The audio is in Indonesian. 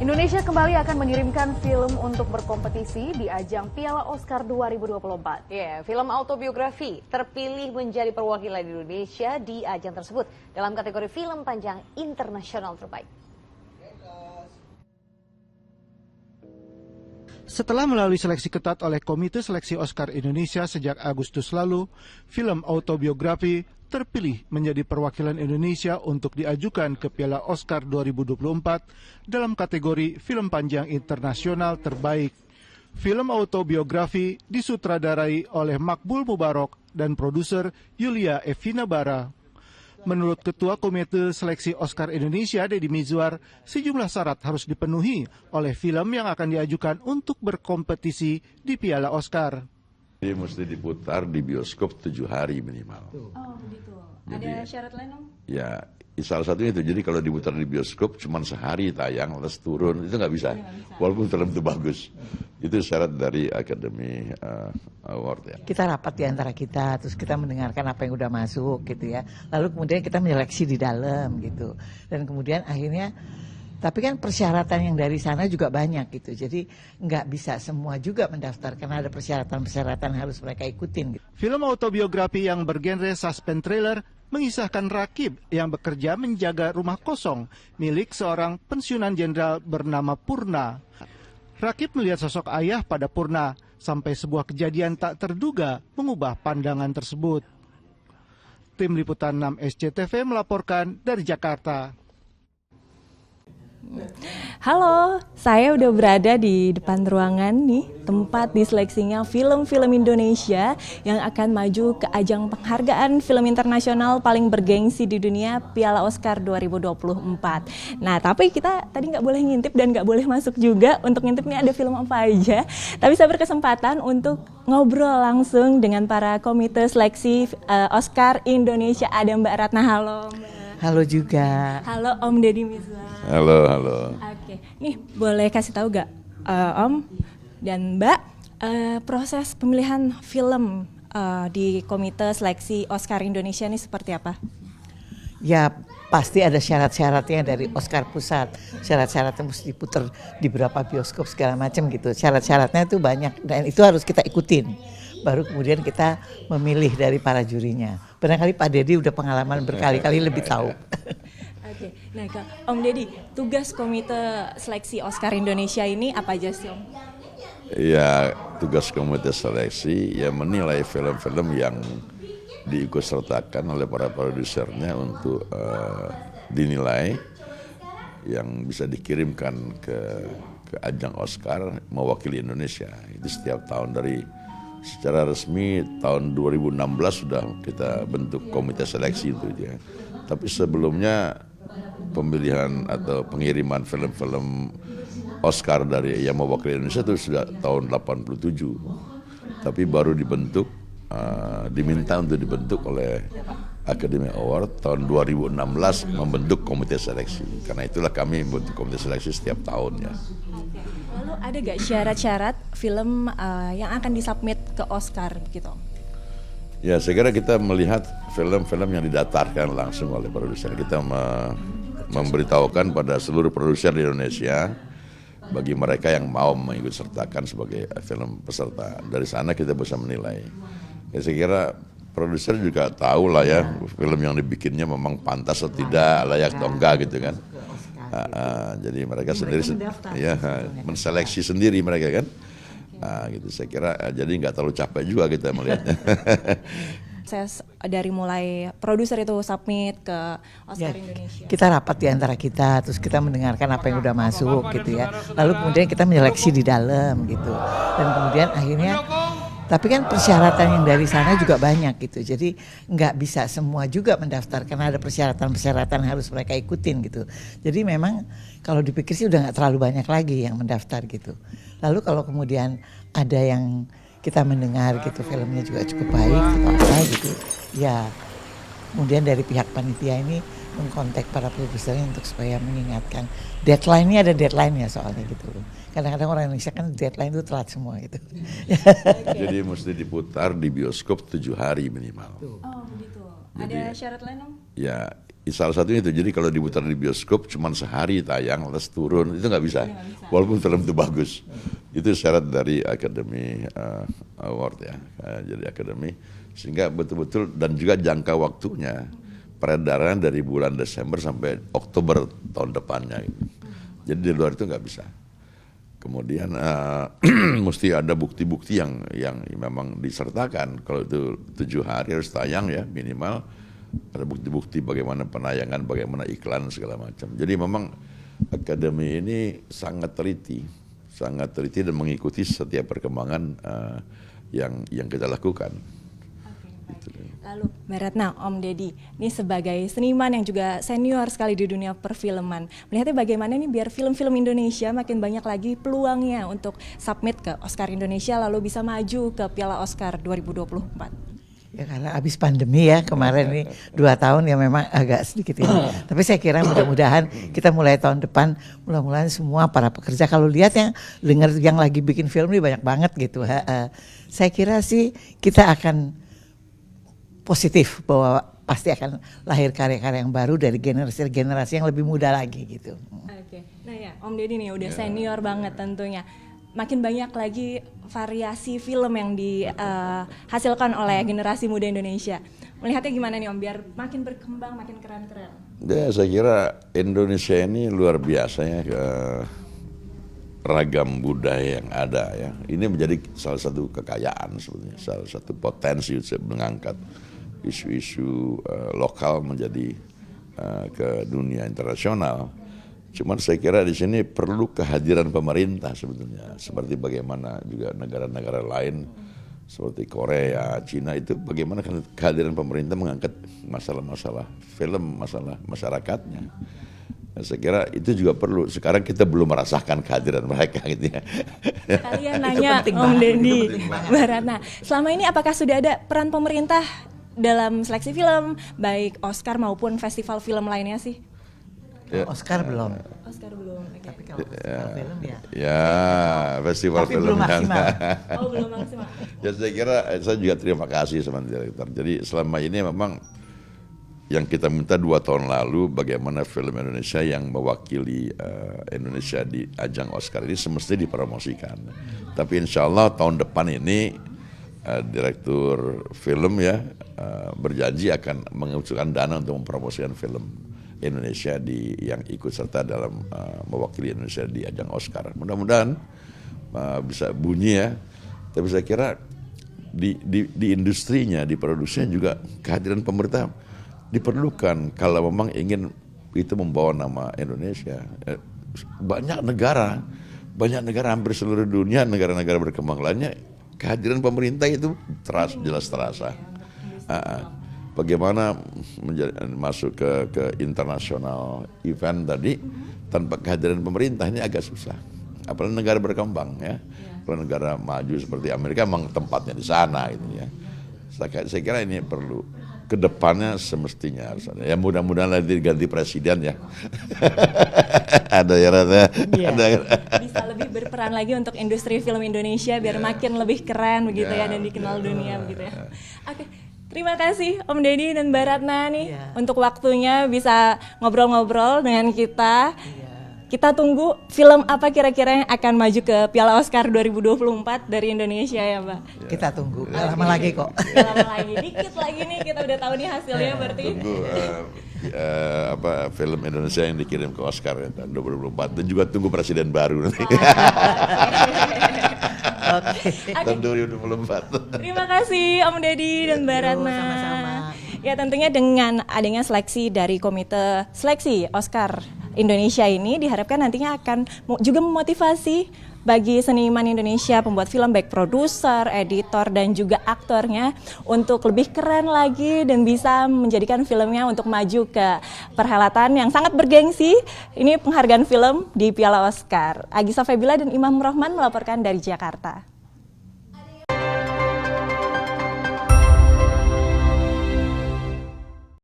Indonesia kembali akan mengirimkan film untuk berkompetisi di ajang Piala Oscar 2024. Film autobiografi terpilih menjadi perwakilan Indonesia di ajang tersebut dalam kategori film panjang internasional terbaik. Setelah melalui seleksi ketat oleh Komite Seleksi Oscar Indonesia sejak Agustus lalu, film autobiografi terpilih menjadi perwakilan Indonesia untuk diajukan ke Piala Oscar 2024 dalam kategori film panjang internasional terbaik. Film autobiografi disutradarai oleh Makbul Mubarok dan produser Yulia Evina Bara. Menurut Ketua Komite Seleksi Oscar Indonesia, Deddy Mizwar, sejumlah syarat harus dipenuhi oleh film yang akan diajukan untuk berkompetisi di Piala Oscar. Jadi mesti diputar di bioskop 7 hari minimal. Oh begitu. Jadi, ada syarat lain Om? Ya, salah satunya itu. Jadi kalau diputar di bioskop cuma sehari tayang, terus turun, itu nggak bisa. Walaupun film itu bagus. Itu syarat dari Academy Award ya. Kita rapat di antara kita, terus kita mendengarkan apa yang udah masuk gitu ya. Lalu kemudian kita menyeleksi di dalam gitu. Dan kemudian akhirnya, tapi kan persyaratan yang dari sana juga banyak gitu. Jadi nggak bisa semua juga mendaftar karena ada persyaratan-persyaratan harus mereka ikutin. Gitu. Film autobiografi yang bergenre suspense thriller mengisahkan Rakib yang bekerja menjaga rumah kosong milik seorang pensiunan jenderal bernama Purna. Rakib melihat sosok ayah pada Purna sampai sebuah kejadian tak terduga mengubah pandangan tersebut. Tim Liputan 6 SCTV melaporkan dari Jakarta. Halo, saya udah berada di depan ruangan nih, tempat diseleksinya film-film Indonesia yang akan maju ke ajang penghargaan film internasional paling bergengsi di dunia, Piala Oscar 2024. Nah, tapi kita tadi nggak boleh ngintip dan nggak boleh masuk juga untuk ngintip nih ada film apa aja. Tapi saya berkesempatan untuk ngobrol langsung dengan para komite seleksi Oscar Indonesia. Ada Mbak Ratna, halo Mbak. Halo juga. Halo Om Deddy Mizwar. Halo. Oke, nih boleh kasih tahu gak Om dan Mbak proses pemilihan film di Komite Seleksi Oscar Indonesia ini seperti apa? Ya pasti ada syarat-syaratnya dari Oscar Pusat. Syarat-syaratnya mesti diputar di beberapa bioskop segala macam gitu. Syarat-syaratnya itu banyak dan itu harus kita ikutin. Baru kemudian kita memilih dari para jurinya. Barangkali Pak Deddy udah pengalaman berkali-kali lebih tahu. Oke, nah Om Deddy, tugas Komite Seleksi Oscar Indonesia ini apa aja sih Om? Ya, tugas komite seleksi ya menilai film-film yang diikutsertakan oleh para produsernya untuk dinilai yang bisa dikirimkan ke ajang Oscar mewakili Indonesia. Itu setiap tahun secara resmi tahun 2016 sudah kita bentuk komite seleksi itu ya. Tapi sebelumnya pemilihan atau pengiriman film-film Oscar dari yang mewakili Indonesia itu sudah tahun 87. Tapi baru dibentuk, diminta untuk dibentuk oleh Academy Award tahun 2016 membentuk komite seleksi. Karena itulah kami membentuk komite seleksi setiap tahun ya. Lalu ada gak syarat-syarat film yang akan disubmit ke Oscar gitu? Ya, saya kira kita melihat film-film yang didatarkan langsung oleh produser. Kita memberitahukan pada seluruh produser di Indonesia bagi mereka yang mau mengikut sertakan sebagai film peserta. Dari sana kita bisa menilai. Ya, saya kira produser juga tahu lah ya film yang dibikinnya memang pantas atau tidak, layak atau enggak gitu kan. Jadi mereka sendiri ya menseleksi sendiri mereka kan. Gitu saya kira jadi nggak terlalu capek juga kita melihatnya. Proses dari mulai produser itu submit ke Oscar Indonesia. Kita rapat di antara kita, terus kita mendengarkan apa yang udah masuk gitu ya. Lalu kemudian kita menyeleksi di dalam gitu. Dan kemudian akhirnya, tapi kan persyaratan yang dari sana juga banyak gitu. Jadi nggak bisa semua juga mendaftar karena ada persyaratan-persyaratan harus mereka ikutin gitu. Jadi memang kalau dipikir sih udah nggak terlalu banyak lagi yang mendaftar gitu. Lalu kalau kemudian ada yang kita mendengar gitu filmnya juga cukup baik atau apa gitu, ya kemudian dari pihak panitia ini mengkontak para produsernya untuk supaya mengingatkan. Deadline-nya ada deadline-nya soalnya gitu. Kadang-kadang orang Indonesia kan deadline itu telat semua gitu. Jadi mesti diputar di bioskop 7 hari minimal. Oh begitu. Jadi, ada syarat lain Om? Ya, salah satunya itu, jadi kalau diputar di bioskop cuma sehari tayang terus turun, itu nggak bisa. Walaupun film itu bagus. Itu syarat dari Academy Award ya, jadi Academy. Sehingga betul-betul, dan juga jangka waktunya, peredaran dari bulan Desember sampai Oktober tahun depannya. Gitu. Jadi di luar itu nggak bisa. Kemudian mesti ada bukti-bukti yang memang disertakan. Kalau itu 7 hari harus tayang ya minimal. Ada bukti-bukti bagaimana penayangan, bagaimana iklan segala macam. Jadi memang Akademi ini sangat teliti dan mengikuti setiap perkembangan yang kita lakukan. Oke. Lalu Mbak Ratna, Om Deddy, ini sebagai seniman yang juga senior sekali di dunia perfilman, melihatnya bagaimana nih biar film-film Indonesia makin banyak lagi peluangnya untuk submit ke Oscar Indonesia lalu bisa maju ke Piala Oscar 2024? Ya karena habis pandemi ya kemarin nih 2 tahun ya memang agak sedikit ini. Tapi saya kira mudah-mudahan kita mulai tahun depan mudah-mudahan semua para pekerja kalau lihat dengar yang lagi bikin film ini banyak banget gitu. Saya kira sih kita akan positif bahwa pasti akan lahir karya-karya yang baru dari generasi yang lebih muda lagi gitu. Oke. Nah ya Om Deddy nih udah senior banget tentunya. Makin banyak lagi variasi film yang dihasilkan oleh generasi muda Indonesia. Melihatnya gimana nih Om, biar makin berkembang, makin keren-keren? Ya, saya kira Indonesia ini luar biasa ya, ragam budaya yang ada ya. Ini menjadi salah satu kekayaan sebetulnya, salah satu potensi untuk mengangkat isu-isu lokal menjadi ke dunia internasional. Cuman saya kira di sini perlu kehadiran pemerintah sebetulnya, seperti bagaimana juga negara-negara lain seperti Korea, Cina itu bagaimana kehadiran pemerintah mengangkat masalah-masalah film, masalah masyarakatnya. Nah, saya kira itu juga perlu. Sekarang kita belum merasakan kehadiran mereka gitu ya. Kalian nanya Om Deddy, Mbak Ratna, selama ini apakah sudah ada peran pemerintah dalam seleksi film, baik Oscar maupun festival film lainnya sih? Ya. Oscar belum. Oscar belum. Okay. Tapi kalau festival film ya. Ya, festival tapi film belum maksimal. Oh, belum maksimal. Ya saya kira saya juga terima kasih sama direktur. Jadi selama ini memang yang kita minta 2 tahun lalu bagaimana film Indonesia yang mewakili Indonesia di ajang Oscar ini semestinya dipromosikan. Tapi insya Allah tahun depan ini direktur film ya berjanji akan mengusulkan dana untuk mempromosikan film Indonesia yang ikut serta dalam mewakili Indonesia di ajang Oscar. Mudah-mudahan bisa bunyi ya. Tapi saya kira di industrinya, di produksinya juga kehadiran pemerintah diperlukan kalau memang ingin itu membawa nama Indonesia. Banyak negara hampir seluruh dunia, negara-negara berkembang lainnya, kehadiran pemerintah itu jelas terasa. Bagaimana masuk ke internasional event tadi tanpa kehadiran pemerintah ini agak susah. Apalagi negara berkembang ya. Kalau negara maju seperti Amerika memang tempatnya di sana gitu ya. Saya kira ini perlu kedepannya semestinya harus ada. Ya mudah-mudahan nanti ganti presiden ya. Ada ya Rata. Yeah. Bisa lebih berperan lagi untuk industri film Indonesia biar makin lebih keren begitu ya dan dikenal dunia begitu ya. Oke. Terima kasih Om Deddy dan Mbak Ratna nih untuk waktunya bisa ngobrol-ngobrol dengan kita. Kita tunggu film apa kira-kira yang akan maju ke Piala Oscar 2024 dari Indonesia ya Mbak. Kita tunggu, gak lama lagi kok. Gak lama lagi, dikit lagi nih kita udah tahu nih hasilnya berarti. Tunggu film Indonesia yang dikirim ke Oscar ya, tahun 2024 dan juga tunggu presiden baru nanti. Tahun 2024. Terima kasih Om Deddy dan Mbak Ratna. Sama-sama. Ya tentunya dengan adanya seleksi dari Komite Seleksi Oscar Indonesia ini diharapkan nantinya akan juga memotivasi bagi seniman Indonesia, pembuat film baik produser, editor dan juga aktornya untuk lebih keren lagi dan bisa menjadikan filmnya untuk maju ke perhelatan yang sangat bergengsi. Ini penghargaan film di Piala Oscar. Agisa Febila dan Imam Rohman melaporkan dari Jakarta.